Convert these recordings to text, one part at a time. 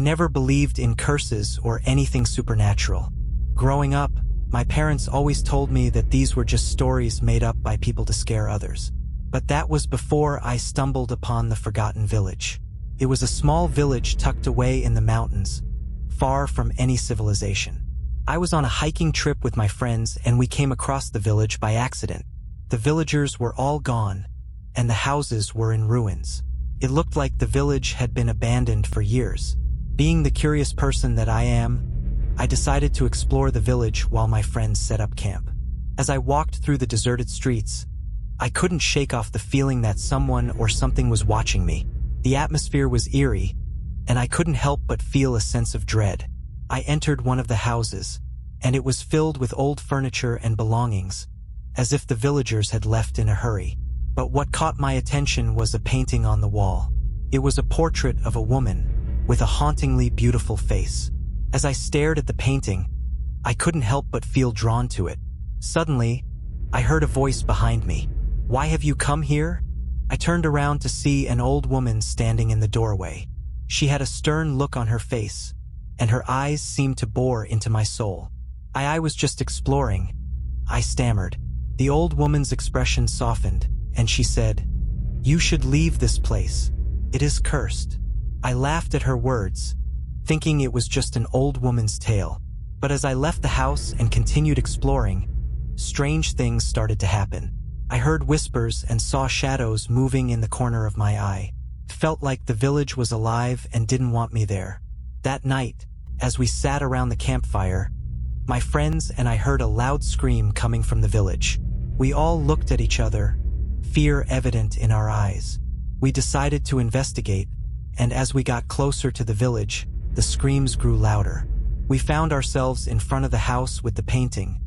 never believed in curses or anything supernatural. Growing up, my parents always told me that these were just stories made up by people to scare others. But that was before I stumbled upon the Forgotten Village. It was a small village tucked away in the mountains, far from any civilization. I was on a hiking trip with my friends and we came across the village by accident. The villagers were all gone, and the houses were in ruins. It looked like the village had been abandoned for years. Being the curious person that I am, I decided to explore the village while my friends set up camp. As I walked through the deserted streets, I couldn't shake off the feeling that someone or something was watching me. The atmosphere was eerie, and I couldn't help but feel a sense of dread. I entered one of the houses, and it was filled with old furniture and belongings, as if the villagers had left in a hurry. But what caught my attention was a painting on the wall. It was a portrait of a woman with a hauntingly beautiful face. As I stared at the painting, I couldn't help but feel drawn to it. Suddenly, I heard a voice behind me. "Why have you come here?" I turned around to see an old woman standing in the doorway. She had a stern look on her face, and her eyes seemed to bore into my soul. I was just exploring," I stammered. The old woman's expression softened, and she said, "You should leave this place. It is cursed." I laughed at her words, thinking it was just an old woman's tale. But as I left the house and continued exploring, strange things started to happen. I heard whispers and saw shadows moving in the corner of my eye. It felt like the village was alive and didn't want me there. That night, as we sat around the campfire, my friends and I heard a loud scream coming from the village. We all looked at each other, fear evident in our eyes. We decided to investigate, and as we got closer to the village, the screams grew louder. We found ourselves in front of the house with the painting,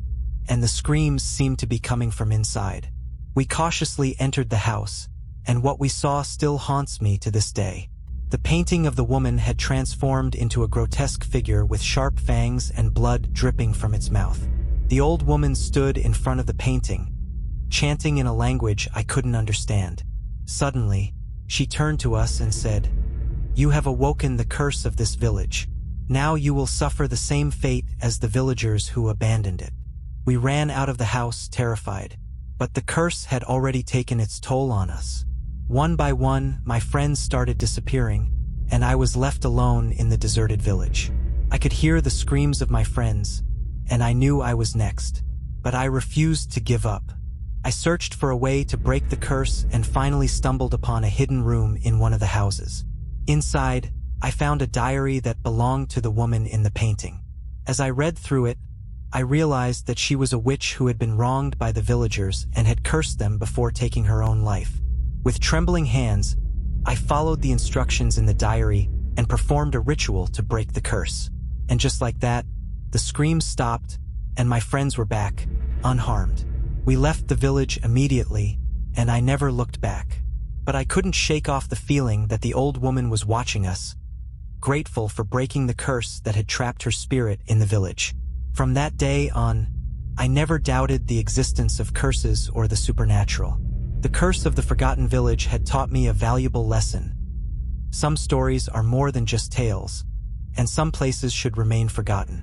and the screams seemed to be coming from inside. We cautiously entered the house, and what we saw still haunts me to this day. The painting of the woman had transformed into a grotesque figure with sharp fangs and blood dripping from its mouth. The old woman stood in front of the painting, chanting in a language I couldn't understand. Suddenly, she turned to us and said, "You have awoken the curse of this village. Now you will suffer the same fate as the villagers who abandoned it." We ran out of the house terrified, but the curse had already taken its toll on us. One by one, my friends started disappearing, and I was left alone in the deserted village. I could hear the screams of my friends, and I knew I was next, but I refused to give up. I searched for a way to break the curse and finally stumbled upon a hidden room in one of the houses. Inside, I found a diary that belonged to the woman in the painting. As I read through it, I realized that she was a witch who had been wronged by the villagers and had cursed them before taking her own life. With trembling hands, I followed the instructions in the diary and performed a ritual to break the curse. And just like that, the screams stopped, and my friends were back, unharmed. We left the village immediately, and I never looked back. But I couldn't shake off the feeling that the old woman was watching us, grateful for breaking the curse that had trapped her spirit in the village. From that day on, I never doubted the existence of curses or the supernatural. The curse of the Forgotten Village had taught me a valuable lesson. Some stories are more than just tales, and some places should remain forgotten.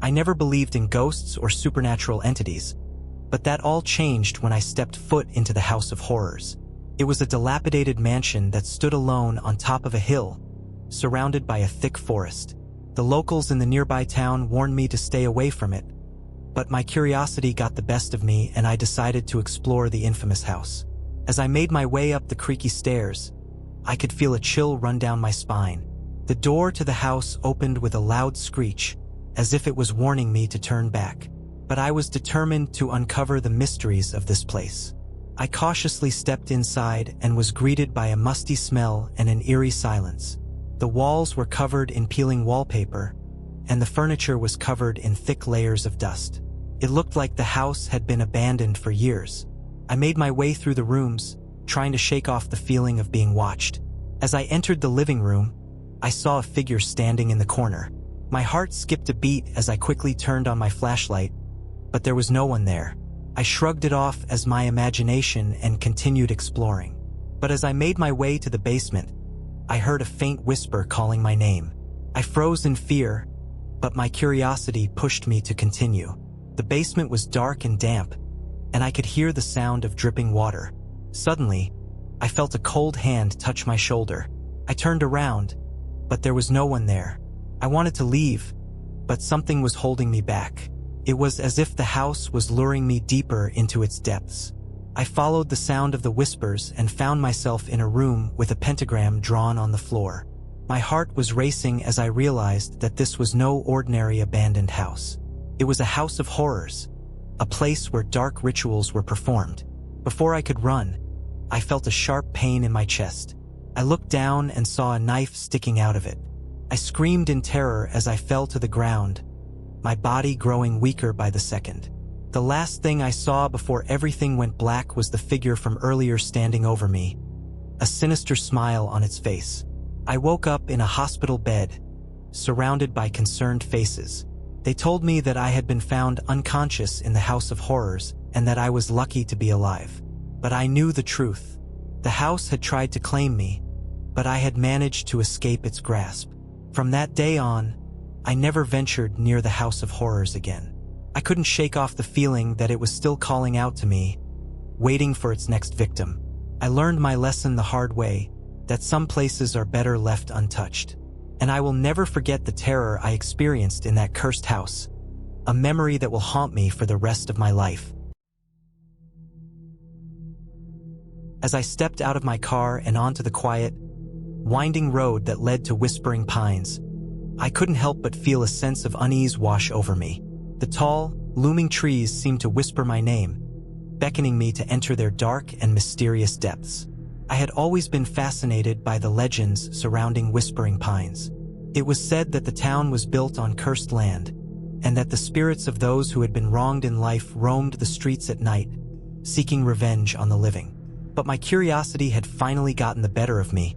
I never believed in ghosts or supernatural entities, but that all changed when I stepped foot into the House of Horrors. It was a dilapidated mansion that stood alone on top of a hill, surrounded by a thick forest. The locals in the nearby town warned me to stay away from it, but my curiosity got the best of me and I decided to explore the infamous house. As I made my way up the creaky stairs, I could feel a chill run down my spine. The door to the house opened with a loud screech, as if it was warning me to turn back. But I was determined to uncover the mysteries of this place. I cautiously stepped inside and was greeted by a musty smell and an eerie silence. The walls were covered in peeling wallpaper, and the furniture was covered in thick layers of dust. It looked like the house had been abandoned for years. I made my way through the rooms, trying to shake off the feeling of being watched. As I entered the living room, I saw a figure standing in the corner. My heart skipped a beat as I quickly turned on my flashlight, but there was no one there. I shrugged it off as my imagination and continued exploring. But as I made my way to the basement, I heard a faint whisper calling my name. I froze in fear, but my curiosity pushed me to continue. The basement was dark and damp, and I could hear the sound of dripping water. Suddenly, I felt a cold hand touch my shoulder. I turned around, but there was no one there. I wanted to leave, but something was holding me back. It was as if the house was luring me deeper into its depths. I followed the sound of the whispers and found myself in a room with a pentagram drawn on the floor. My heart was racing as I realized that this was no ordinary abandoned house. It was a house of horrors, a place where dark rituals were performed. Before I could run, I felt a sharp pain in my chest. I looked down and saw a knife sticking out of it. I screamed in terror as I fell to the ground, my body growing weaker by the second. The last thing I saw before everything went black was the figure from earlier standing over me, a sinister smile on its face. I woke up in a hospital bed, surrounded by concerned faces. They told me that I had been found unconscious in the House of Horrors and that I was lucky to be alive. But I knew the truth. The house had tried to claim me, but I had managed to escape its grasp. From that day on, I never ventured near the House of Horrors again. I couldn't shake off the feeling that it was still calling out to me, waiting for its next victim. I learned my lesson the hard way, that some places are better left untouched. And I will never forget the terror I experienced in that cursed house, a memory that will haunt me for the rest of my life. As I stepped out of my car and onto the quiet, winding road that led to Whispering Pines, I couldn't help but feel a sense of unease wash over me. The tall, looming trees seemed to whisper my name, beckoning me to enter their dark and mysterious depths. I had always been fascinated by the legends surrounding Whispering Pines. It was said that the town was built on cursed land, and that the spirits of those who had been wronged in life roamed the streets at night, seeking revenge on the living. But my curiosity had finally gotten the better of me,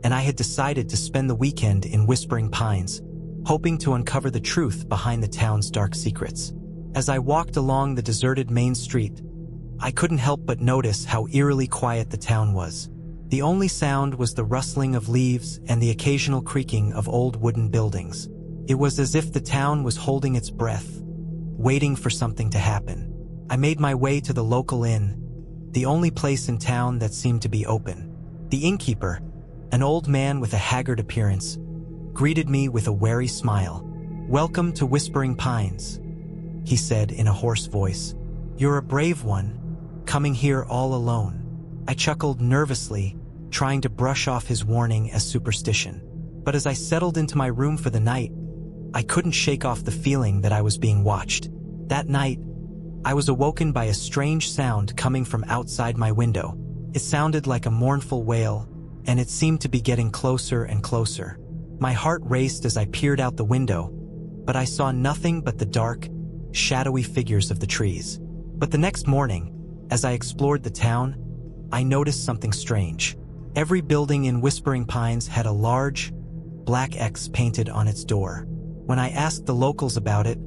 and I had decided to spend the weekend in Whispering Pines, hoping to uncover the truth behind the town's dark secrets. As I walked along the deserted main street, I couldn't help but notice how eerily quiet the town was. The only sound was the rustling of leaves and the occasional creaking of old wooden buildings. It was as if the town was holding its breath, waiting for something to happen. I made my way to the local inn, the only place in town that seemed to be open. The innkeeper, an old man with a haggard appearance, greeted me with a wary smile. "Welcome to Whispering Pines," he said in a hoarse voice. "You're a brave one, coming here all alone." I chuckled nervously, trying to brush off his warning as superstition. But as I settled into my room for the night, I couldn't shake off the feeling that I was being watched. That night, I was awoken by a strange sound coming from outside my window. It sounded like a mournful wail, and it seemed to be getting closer and closer. My heart raced as I peered out the window, but I saw nothing but the dark, shadowy figures of the trees. But the next morning, as I explored the town, I noticed something strange. Every building in Whispering Pines had a large, black X painted on its door. When I asked the locals about it,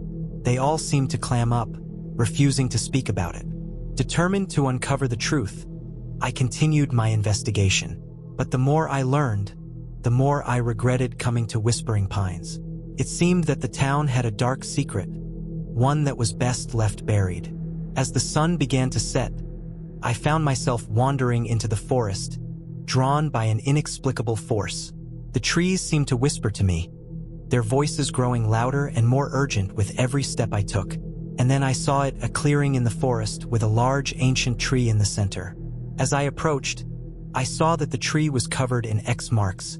they all seemed to clam up, refusing to speak about it. Determined to uncover the truth, I continued my investigation. But the more I learned, the more I regretted coming to Whispering Pines. It seemed that the town had a dark secret, one that was best left buried. As the sun began to set, I found myself wandering into the forest, drawn by an inexplicable force. The trees seemed to whisper to me, their voices growing louder and more urgent with every step I took. And then I saw it, a clearing in the forest with a large ancient tree in the center. As I approached, I saw that the tree was covered in X marks,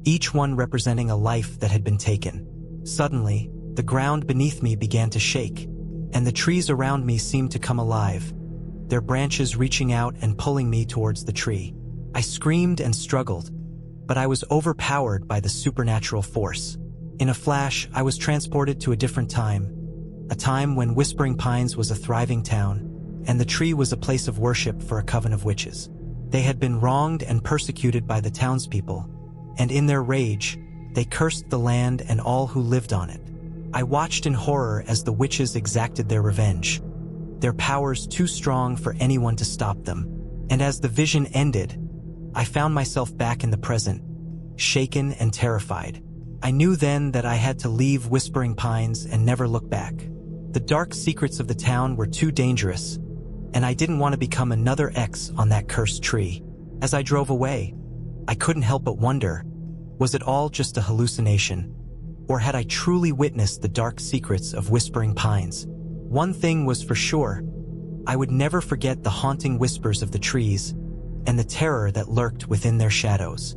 each one representing a life that had been taken. Suddenly, the ground beneath me began to shake, and the trees around me seemed to come alive, their branches reaching out and pulling me towards the tree. I screamed and struggled, but I was overpowered by the supernatural force. In a flash, I was transported to a different time, a time when Whispering Pines was a thriving town, and the tree was a place of worship for a coven of witches. They had been wronged and persecuted by the townspeople, and in their rage, they cursed the land and all who lived on it. I watched in horror as the witches exacted their revenge, their powers too strong for anyone to stop them. And as the vision ended, I found myself back in the present, shaken and terrified. I knew then that I had to leave Whispering Pines and never look back. The dark secrets of the town were too dangerous, and I didn't want to become another X on that cursed tree. As I drove away, I couldn't help but wonder, was it all just a hallucination? Or had I truly witnessed the dark secrets of Whispering Pines? One thing was for sure, I would never forget the haunting whispers of the trees and the terror that lurked within their shadows.